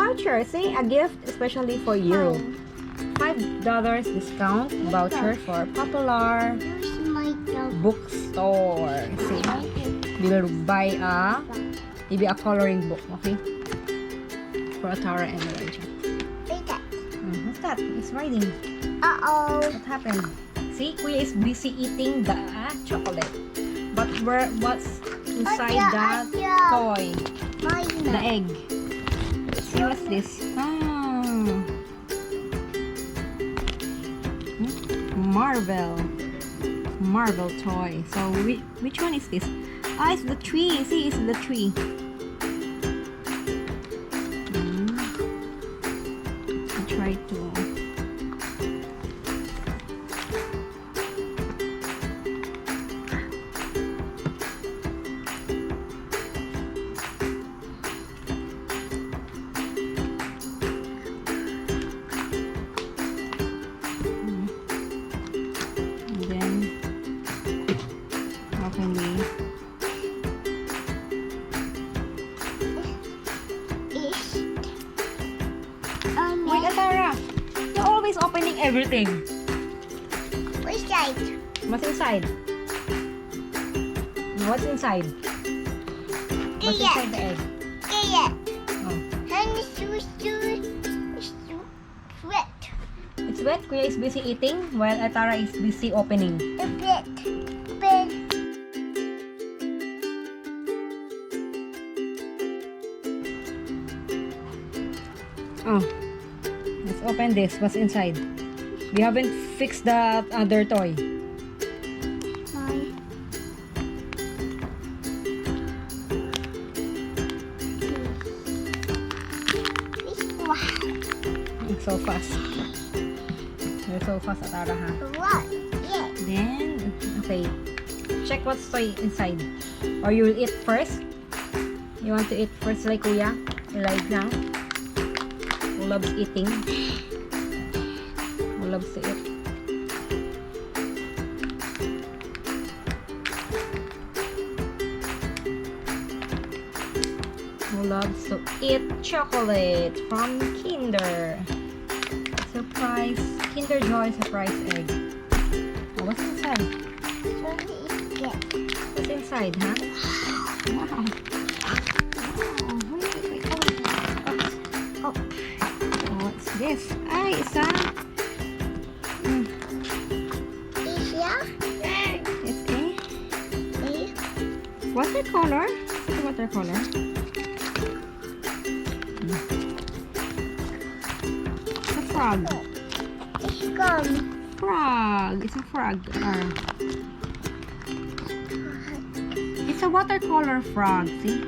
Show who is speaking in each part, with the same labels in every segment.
Speaker 1: voucher. See, a gift especially for you. $5 discount voucher for Popular Bookstore. See, we will buy maybe a coloring book, okay? For Atarah and Elijah. What's that? It's riding.
Speaker 2: Uh-oh.
Speaker 1: What happened? See, Kuya is busy eating the chocolate. But what's inside that toy? The egg. See, what's this? Marvel toy. So which one is this? It's the tree. See, it's the tree. I try to. Wait, Atarah, you're always opening everything.
Speaker 2: Which side?
Speaker 1: What's inside? What's inside? What's inside the egg? Oh.
Speaker 2: And it's wet.
Speaker 1: It's wet. Kuya is busy eating while Atarah is busy opening.
Speaker 2: It's wet.
Speaker 1: Oh, let's open this. What's inside? We haven't fixed the other toy. So fast. You're so fast, Atarah, huh?
Speaker 2: What? Yeah.
Speaker 1: Then, okay. Check what's toy inside. Or you'll eat first? You want to eat first like Kuya? Elijah? Who loves eating? Who loves to eat? Who loves to eat chocolate from Kinder? Surprise, Kinder Joy surprise egg. Oh, what's inside? What's inside, huh? Wow. Oh, what's this? It's a watercolor. It's a watercolor. It's a frog.
Speaker 2: It's gone.
Speaker 1: Frog. It's a frog. It's a watercolor frog. See?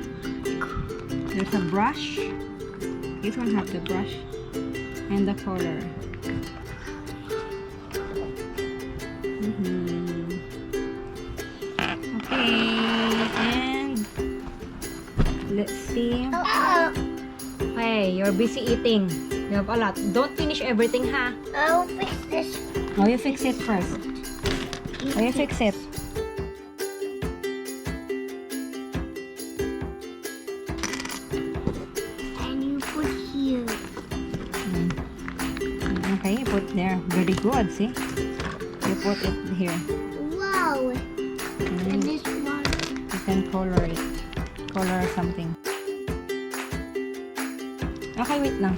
Speaker 1: There's a brush. This one have the brush and the color. Okay, and let's see. Hey, you're busy eating. You have a lot. Don't finish everything, huh?
Speaker 2: I'll fix this.
Speaker 1: Oh, you fix it first. Oh, you fix it.
Speaker 2: And you put here.
Speaker 1: Okay, you put there. Very good, see? You put it here.
Speaker 2: Wow. And this one.
Speaker 1: You can color it. Color something. Okay, wait lang.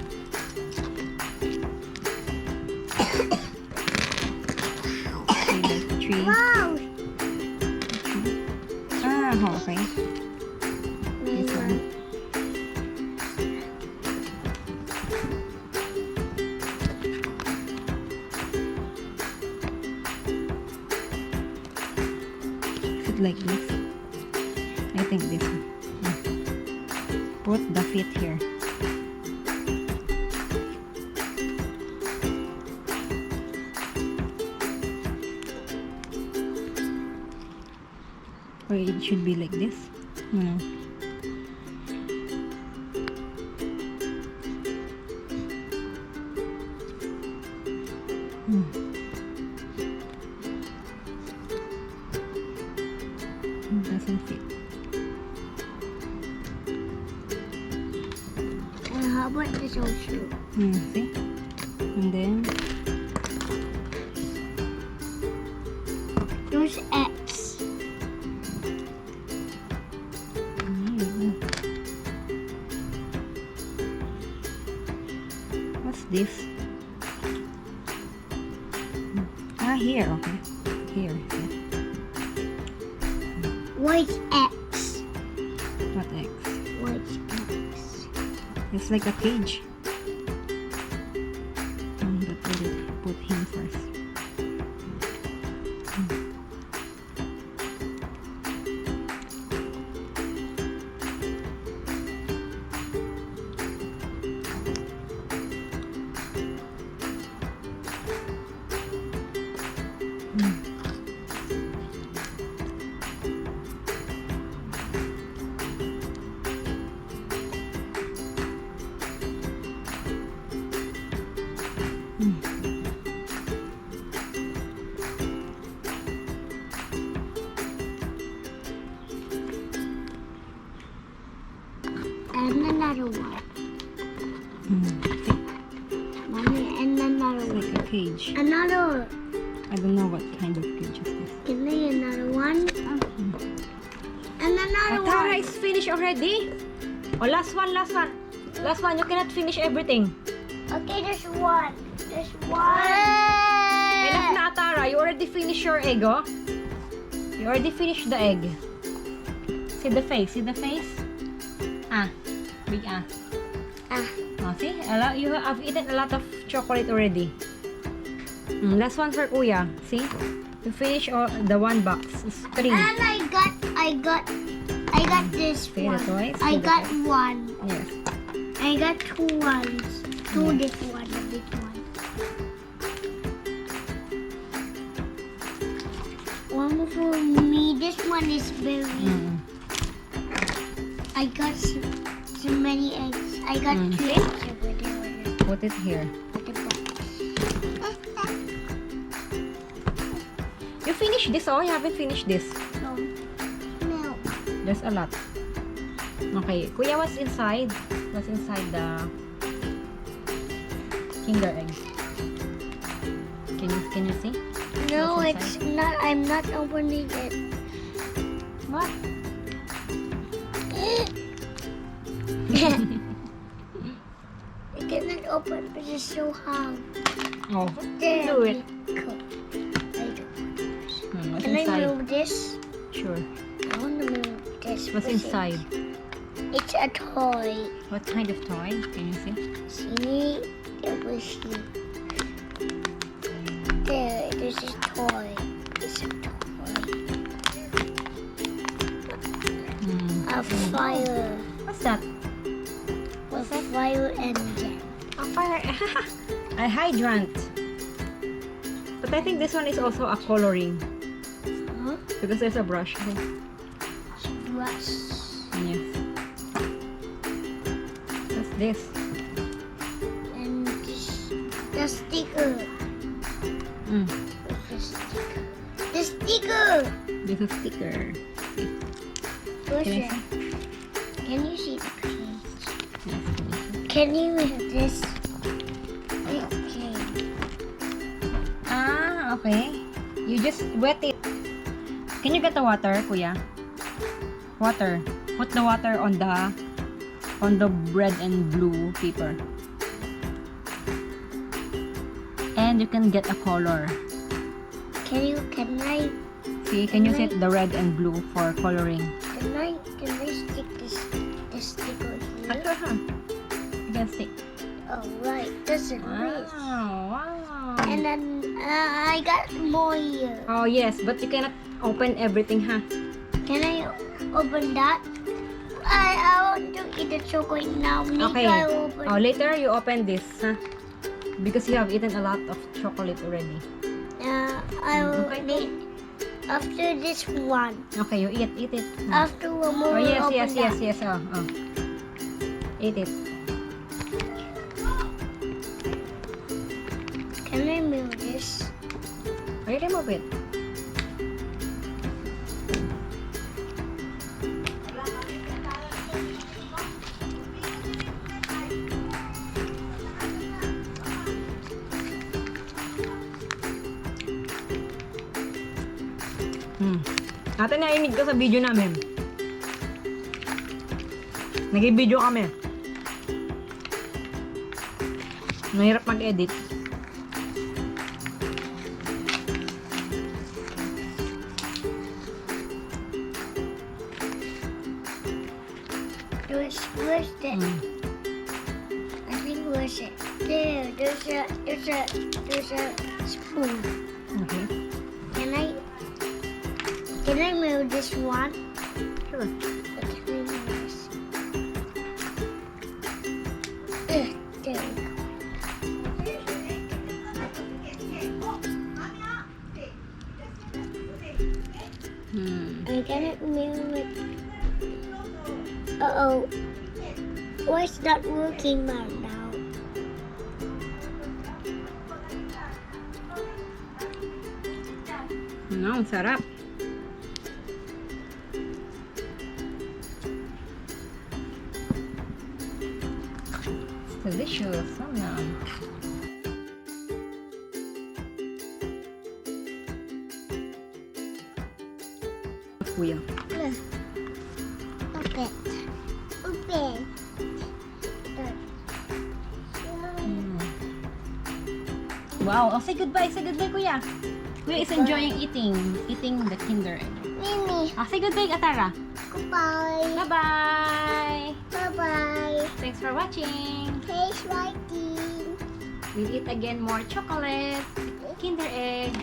Speaker 1: Okay, like tree.
Speaker 2: Wow.
Speaker 1: Okay. This one. Is it like this? I think this one. Put the feet here. Or it should be like this. No. It doesn't fit.
Speaker 2: How about This also.
Speaker 1: See? And then,
Speaker 2: There's X.
Speaker 1: what's this? Here, okay. Here.
Speaker 2: White X.
Speaker 1: What X?
Speaker 2: White X.
Speaker 1: It's like a cage. But we'll put him first.
Speaker 2: And another one.
Speaker 1: See?
Speaker 2: Mommy, and another
Speaker 1: It's
Speaker 2: one.
Speaker 1: like a cage.
Speaker 2: Another.
Speaker 1: I don't know what kind of cage is this.
Speaker 2: Give me another one. And another
Speaker 1: Atarah
Speaker 2: one.
Speaker 1: is finished already? Oh, last one, last one. Last one, you cannot finish everything.
Speaker 2: Okay, there's one. There's one.
Speaker 1: Enough na, Atarah. You already finished your egg, oh. You already finished the egg. See the face? See the face? Big ah. Oh, see? You have eaten a lot of chocolate already. Last one for Kuya. See? You finish all the one box. It's 3.
Speaker 2: And I got this
Speaker 1: See the
Speaker 2: one.
Speaker 1: toys?
Speaker 2: I
Speaker 1: See the
Speaker 2: got
Speaker 1: toys?
Speaker 2: one.
Speaker 1: Yes.
Speaker 2: I got 2 ones. 2 this one, the big one. One for me. This one is very. I got so many eggs. I got 2 eggs over there.
Speaker 1: Put it here.
Speaker 2: At the box.
Speaker 1: You finished this, oh? You haven't finished this.
Speaker 2: No. Milk.
Speaker 1: There's a lot. Okay. Kuya, what's inside? What's inside the Kinder egg? Can you see?
Speaker 2: No,
Speaker 1: What's
Speaker 2: it's not. I'm not opening it.
Speaker 1: What?
Speaker 2: I cannot open because it's so hard.
Speaker 1: Oh,
Speaker 2: There
Speaker 1: do it.
Speaker 2: we go.
Speaker 1: What's
Speaker 2: Can I
Speaker 1: inside?
Speaker 2: move this?
Speaker 1: Sure.
Speaker 2: I want to move this.
Speaker 1: What's
Speaker 2: Push it.
Speaker 1: inside?
Speaker 2: It's a toy.
Speaker 1: What kind of toy? Can you see?
Speaker 2: See? It was here. There, this is toy. It's a toy. A fire.
Speaker 1: What's that?
Speaker 2: A fire engine.
Speaker 1: A fire. A hydrant. But I think this one is also a coloring
Speaker 2: Huh?
Speaker 1: because there's a brush.
Speaker 2: Brush.
Speaker 1: Yes. What's this?
Speaker 2: And this, the sticker. The sticker. The sticker.
Speaker 1: This is sticker.
Speaker 2: Push
Speaker 1: Can I
Speaker 2: it.
Speaker 1: see?
Speaker 2: Can you see the page?
Speaker 1: Yes.
Speaker 2: Can you move this? Okay.
Speaker 1: Okay. You just wet it. Can you get the water, Kuya? Water. Put the water on the red and blue paper. And you can get a color.
Speaker 2: Can I
Speaker 1: See, can you set the red and blue for coloring?
Speaker 2: can I stick this sticker here?
Speaker 1: Sure. You can stick.
Speaker 2: Oh right, that's a nice.
Speaker 1: Wow.
Speaker 2: And then I got more here.
Speaker 1: Oh yes, but you cannot open everything, huh?
Speaker 2: Can I open that? I want to eat the chocolate now. Maybe
Speaker 1: Okay.
Speaker 2: I open.
Speaker 1: Oh, later you open this, huh? Because you have eaten a lot of chocolate already.
Speaker 2: I will
Speaker 1: Okay.
Speaker 2: need after this one.
Speaker 1: Okay, you eat it.
Speaker 2: After one more.
Speaker 1: Oh yes,
Speaker 2: open
Speaker 1: yes,
Speaker 2: that.
Speaker 1: yes, yes. Oh. Eat it.
Speaker 2: Can I move this?
Speaker 1: Oh, you remove it. Ate, nainig ka sa video namin. Nag-video kami. Mahirap mag-edit.
Speaker 2: Where's it? I think where's it? There's a spoon.
Speaker 1: Okay.
Speaker 2: Can I move this one?
Speaker 1: Sure.
Speaker 2: Can I move this? There we go. I cannot move it. Uh-oh. Why it's not working right now?
Speaker 1: No, ang sarap. It's delicious. Yum. Kuya.
Speaker 2: Open. Open.
Speaker 1: Wow. Oh, say goodbye. Say goodbye, Kuya. Kuya is enjoying eating the Kinder Egg.
Speaker 2: Mimi.
Speaker 1: Say goodbye, Atarah.
Speaker 2: Goodbye.
Speaker 1: Bye-bye.
Speaker 2: Bye-bye.
Speaker 1: Thanks for watching.
Speaker 2: Taste writing.
Speaker 1: We'll eat again more chocolate, Kinder Egg.